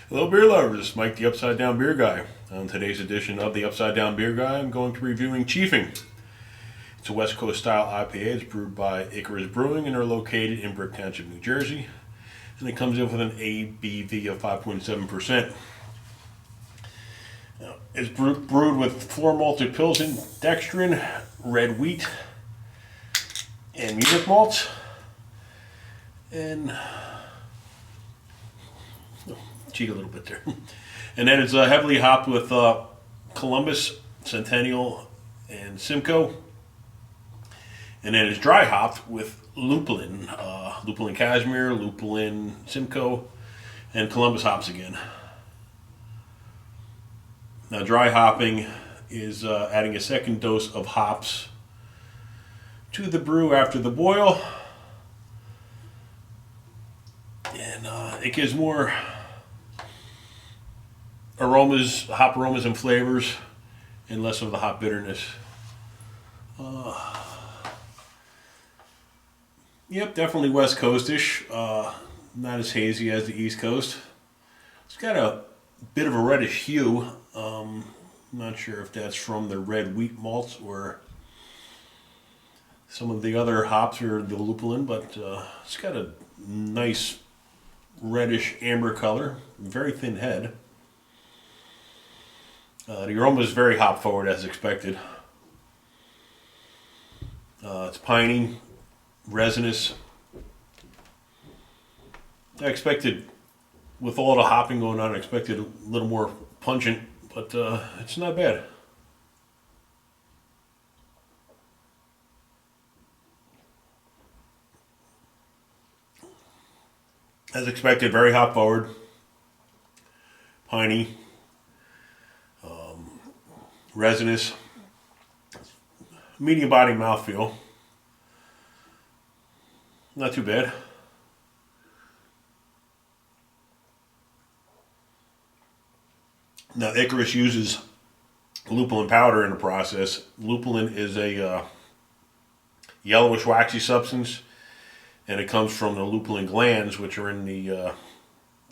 Hello, beer lovers. Mike, the Upside Down Beer Guy. On today's edition of the Upside Down Beer Guy, I'm going to be reviewing Chiefing. It's a West Coast style IPA. It's brewed by Icarus Brewing and are located in Brick Township, New Jersey. And it comes in with an ABV of 5.7%. Now, it's brewed with 4 malted pilsen, dextrin, red wheat, and Munich malts. And cheat a little bit there. And then it's heavily hopped with Columbus, Centennial, and Simcoe. And then it's dry hopped with lupulin, lupulin Cashmere, lupulin Simcoe, and Columbus hops again. Now, dry hopping is adding a second dose of hops to the brew after the boil. And it gives more aromas, hop aromas and flavors, and less of the hop bitterness. Yep, definitely West Coastish. Not as hazy as the East Coast. It's got a bit of a reddish hue. Not sure if that's from the red wheat malts or some of the other hops or the lupulin, but it's got a nice reddish amber color, very thin head. The aroma is very hop forward as expected. It's piney, resinous. I expected, with all the hopping going on, I expected a little more pungent, but it's not bad. As expected, very hop forward, piney, resinous, medium body mouthfeel. Not too bad. Now, Icarus uses lupulin powder in the process. Lupulin is a yellowish waxy substance, and it comes from the lupulin glands, which are in the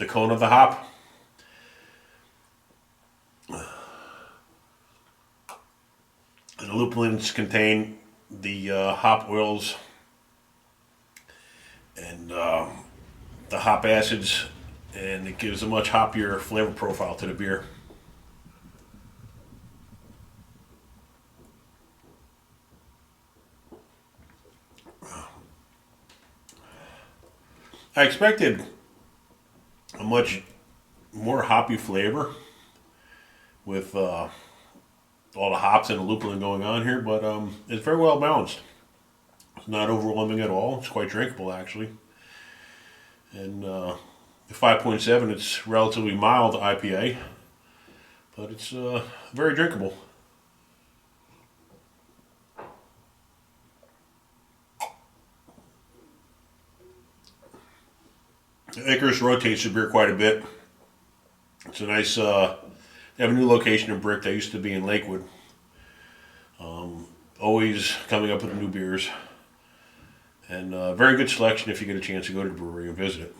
cone of the hop. The lupulins contain the hop oils and the hop acids, and it gives a much hoppier flavor profile to the beer. I expected a much more hoppy flavor with all the hops and the lupulin going on here, but it's very well balanced. It's not overwhelming at all. It's quite drinkable, actually. And the 5.7, it's relatively mild IPA, but it's very drinkable. Icarus rotates the beer quite a bit. It's a nice, they have a new location in Brick. They used to be in Lakewood. Always coming up with new beers. And very good selection if you get a chance to go to the brewery and visit it.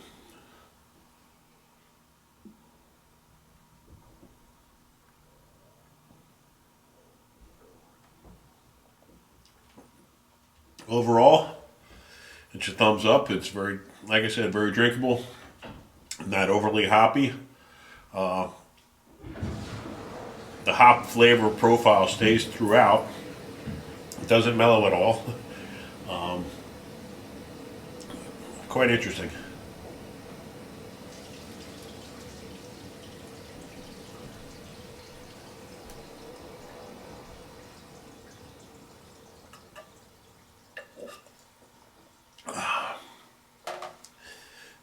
Overall, it's a thumbs up. It's very, like I said, very drinkable. Not overly hoppy. The hop flavor profile stays throughout. It doesn't mellow at all. Quite interesting.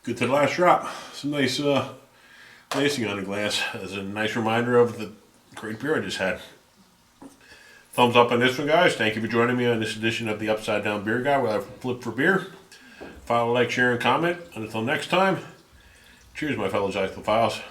Good to the last drop. Some nice lacing on the glass as a nice reminder of the great beer I just had. Thumbs up on this one, guys. Thank you for joining me on this edition of the Upside Down Beer Guy, where I flip for beer. Follow, like, share, and comment. And until next time, cheers, my fellow Xyphophiles.